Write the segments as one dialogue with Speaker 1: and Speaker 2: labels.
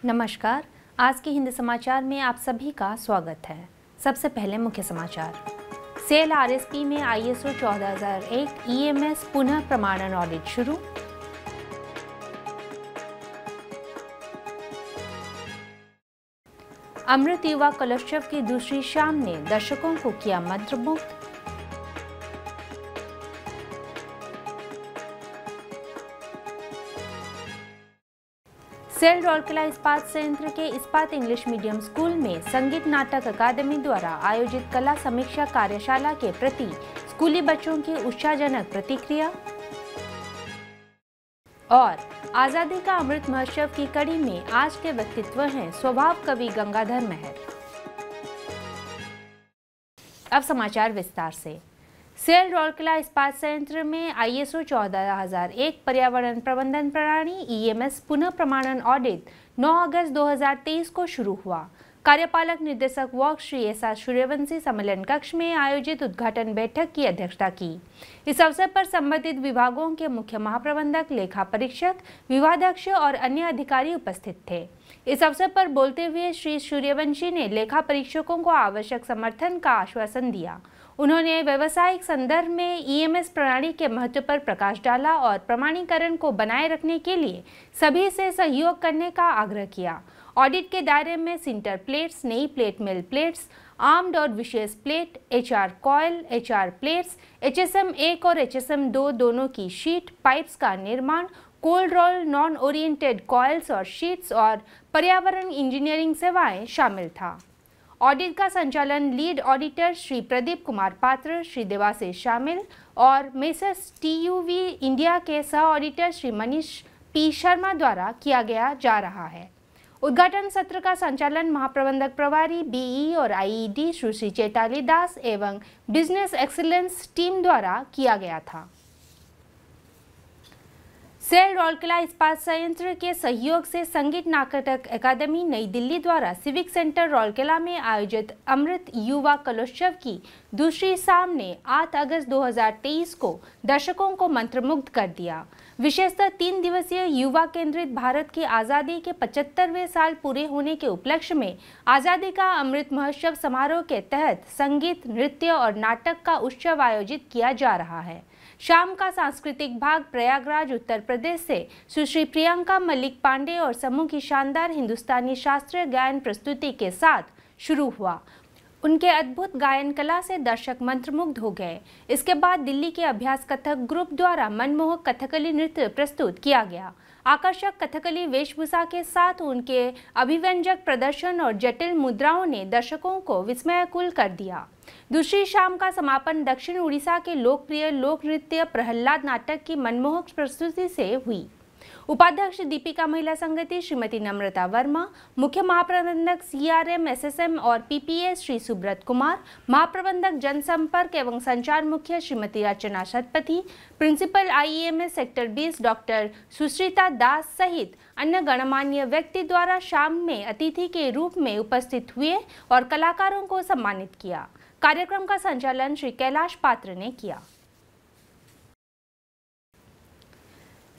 Speaker 1: नमस्कार। आज के हिंदी समाचार में आप सभी का स्वागत है। सबसे पहले मुख्य समाचार। सेल आरएसपी में ISO 14001 EMS पुनः प्रमाणन ऑडिट शुरू। अमृत युवा कलोत्सव की दूसरी शाम ने दर्शकों को किया मंत्रमुग्ध। सेल राउरकेला इस्पात संयंत्र के इस्पात इंग्लिश मीडियम स्कूल में संगीत नाटक अकादमी द्वारा आयोजित कला समीक्षा कार्यशाला के प्रति स्कूली बच्चों की उत्साहजनक प्रतिक्रिया। और आजादी का अमृत महोत्सव की कड़ी में आज के व्यक्तित्व हैं स्वभाव कवि गंगाधर मेहर। अब समाचार विस्तार से। सेल राउरकेला इस्पात संयंत्र में ISO 14001 पर्यावरण प्रबंधन प्रणाली EMS पुनः प्रमाणन ऑडिट 9 अगस्त 2023 को शुरू हुआ। कार्यपालक निर्देशक वॉक श्री SR सूर्यवंशी सम्मेलन कक्ष में आयोजित उद्घाटन बैठक की अध्यक्षता की। इस अवसर पर संबंधित विभागों के मुख्य महाप्रबंधक, लेखा परीक्षक, विभागाध्यक्ष और अन्य अधिकारी उपस्थित थे। इस अवसर पर बोलते हुए श्री सूर्यवंशी ने लेखा परीक्षकों को आवश्यक समर्थन का आश्वासन दिया। उन्होंने व्यवसायिक संदर्भ में EMS प्रणाली के महत्व पर प्रकाश डाला और प्रमाणीकरण को बनाए रखने के लिए सभी से सहयोग करने का आग्रह किया। ऑडिट के दायरे में सिंटर प्लेट्स, नई प्लेट मिल प्लेट्स, आर्म्ड और विशेष plate, HR coil, HR plates, HSM 1 और HSM 2 दोनों की शीट, पाइप्स का निर्माण, cold roll, non oriented coils और शीट्स और पर्यावरण इंजीनियरिंग सेवाएं शामिल था। ऑडिट का संचालन लीड ऑडिटर श्री प्रदीप कुमार पात्र, श्री देवाशीष शामिल और मेसर्स TUV इंडिया के सह ऑडिटर श्री मनीष P शर्मा द्वारा किया गया जा रहा है। उद्घाटन सत्र का संचालन महाप्रबंधक प्रभारी BE और IED श्री चैताली दास एवं बिजनेस एक्सीलेंस टीम द्वारा किया गया था। सेल राउरकेला इस्पात संयंत्र के सहयोग से संगीत नाटक अकादमी नई दिल्ली द्वारा सिविक सेंटर राउरकेला में आयोजित अमृत युवा कलोत्सव की दूसरी शाम ने 8 अगस्त 2023 को दर्शकों को मंत्रमुग्ध कर दिया। विशेषतः 3 दिवसीय युवा केंद्रित भारत की आज़ादी के 75वें साल पूरे होने के उपलक्ष्य में आज़ादी का अमृत महोत्सव समारोह के तहत संगीत, नृत्य और नाटक का उत्सव आयोजित किया जा रहा है। शाम का सांस्कृतिक भाग प्रयागराज उत्तर प्रदेश से सुश्री प्रियंका मलिक पांडे और समूह की शानदार हिंदुस्तानी शास्त्रीय गायन प्रस्तुति के साथ शुरू हुआ। उनके अद्भुत गायन कला से दर्शक मंत्रमुग्ध हो गए। इसके बाद दिल्ली के अभ्यास कथक ग्रुप द्वारा मनमोहक कथकली नृत्य प्रस्तुत किया गया। आकर्षक कथकली वेशभूषा के साथ उनके अभिव्यंजक प्रदर्शन और जटिल मुद्राओं ने दर्शकों को विस्मयकुल कर दिया। दूसरी शाम का समापन दक्षिण उड़ीसा के लोकप्रिय लोक नृत्य प्रहलाद नाटक की मनमोहक प्रस्तुति से हुई। उपाध्यक्ष दीपिका महिला संगति श्रीमती नम्रता वर्मा, मुख्य महाप्रबंधक CRM SSM और PPA श्री सुब्रत कुमार, महाप्रबंधक जनसंपर्क एवं संचार मुख्य Shrimati Archana Satpathy, principal IEMS sector 20 doctor Sushrita Das सहित अन्य गणमान्य व्यक्ति द्वारा शाम में अतिथि के रूप में उपस्थित हुए और कलाकारों को सम्मानित किया। कार्यक्रम का संचालन श्री कैलाश पात्र ने किया।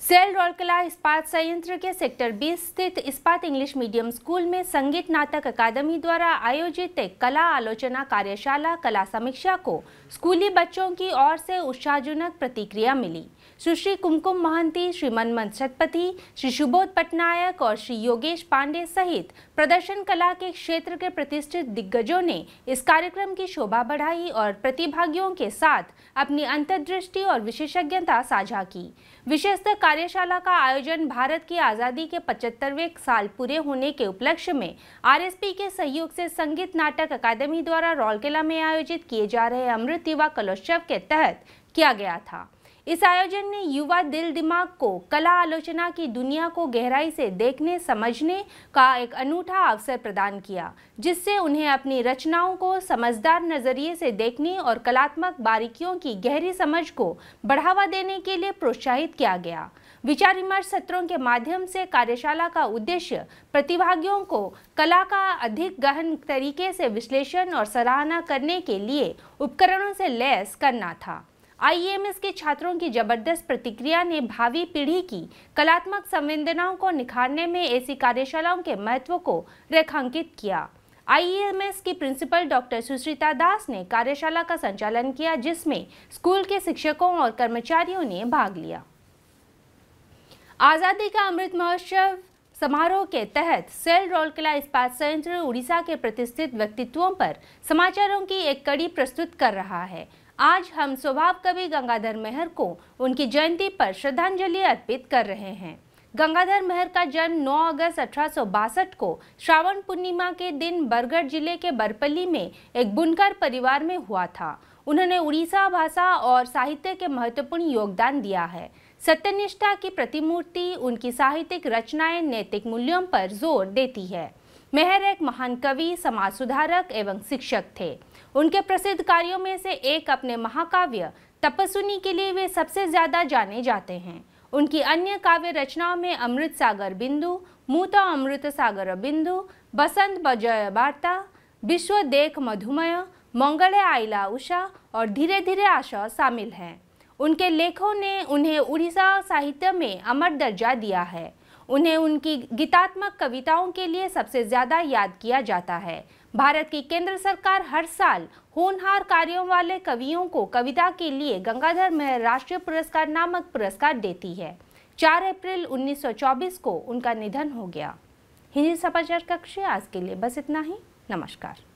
Speaker 1: सेल राउरकेला इस्पात संयंत्र के सेक्टर 20 स्थित इस्पात इंग्लिश मीडियम स्कूल में संगीत नाटक अकादमी द्वारा आयोजित एक कला आलोचना कार्यशाला कला समीक्षा को स्कूली बच्चों की ओर से उत्साहजनक प्रतिक्रिया मिली। सुश्री कुमकुम महंती, श्री मनमथ शतपथी, श्री सुबोध पटनायक और श्री योगेश पांडे सहित प्रदर्शन कला के क्षेत्र के प्रतिष्ठित दिग्गजों ने इस कार्यक्रम की शोभा बढ़ाई और प्रतिभागियों के साथ अपनी अंतर्दृष्टि और विशेषज्ञता साझा की। विशेषतः कार्यशाला का आयोजन भारत की आज़ादी के 75वें साल पूरे होने के उपलक्ष्य में RSP के सहयोग से संगीत नाटक अकादमी द्वारा राउरकेला में आयोजित किए जा रहे अमृत युवा कलोत्सव के तहत किया गया था। इस आयोजन ने युवा दिल दिमाग को कला आलोचना की दुनिया को गहराई से देखने समझने का एक अनूठा अवसर प्रदान किया, जिससे उन्हें अपनी रचनाओं को समझदार नजरिए से देखने और कलात्मक बारीकियों की गहरी समझ को बढ़ावा देने के लिए प्रोत्साहित किया गया। विचार विमर्श सत्रों के माध्यम से कार्यशाला का उद्देश्य प्रतिभागियों को कला का अधिक गहन तरीके से विश्लेषण और सराहना करने के लिए उपकरणों से लैस करना था। आईईएमएस के छात्रों की जबरदस्त प्रतिक्रिया ने भावी पीढ़ी की कलात्मक संवेदनाओं को निखारने में ऐसी कार्यशालाओं के महत्व को रेखांकित किया। आईईएमएस की प्रिंसिपल डॉक्टर सुश्रिता दास ने कार्यशाला का संचालन किया, जिसमें स्कूल के शिक्षकों और कर्मचारियों ने भाग लिया। आजादी का अमृत महोत्सव समारोह के तहत सेल राउरकेला इस्पात संयंत्र उड़ीसा के प्रतिष्ठित व्यक्तित्वों पर समाचारों की एक कड़ी प्रस्तुत कर रहा है। आज हम स्वभाव कवि गंगाधर मेहर को उनकी जयंती पर श्रद्धांजलि अर्पित कर रहे हैं। गंगाधर मेहर का जन्म 9 अगस्त 1862 को श्रावण पूर्णिमा के दिन बरगढ़ जिले के बरपल्ली में एक बुनकर परिवार में हुआ था। उन्होंने उड़ीसा भाषा और साहित्य के महत्वपूर्ण योगदान दिया है। सत्यनिष्ठा की प्रतिमूर्ति, उनकी साहित्यिक रचनाएं नैतिक मूल्यों पर जोर देती है। मेहर एक महान कवि, समाज सुधारक एवं शिक्षक थे। उनके प्रसिद्ध कार्यों में से एक अपने महाकाव्य तपस्विनी के लिए वे सबसे ज्यादा जाने जाते हैं। उनकी अन्य काव्य रचनाओं में अमृत सागर बिंदु, मूत अमृत सागर बिंदु, बसंत बजय वार्ता, विश्व देख मधुमय, मंगले आइला उषा और धीरे धीरे आशा शामिल हैं। उनके लेखों ने उन्हें उड़ीसा साहित्य में अमर दर्जा दिया है। उन्हें उनकी गीतात्मक कविताओं के लिए सबसे ज्यादा याद किया जाता है। भारत की केंद्र सरकार हर साल होनहार कार्यों वाले कवियों को कविता के लिए गंगाधर मेहर राष्ट्रीय पुरस्कार नामक पुरस्कार देती है। 4 अप्रैल 1924 को उनका निधन हो गया। हिंदी समाचार कक्ष आज के लिए बस इतना ही। नमस्कार।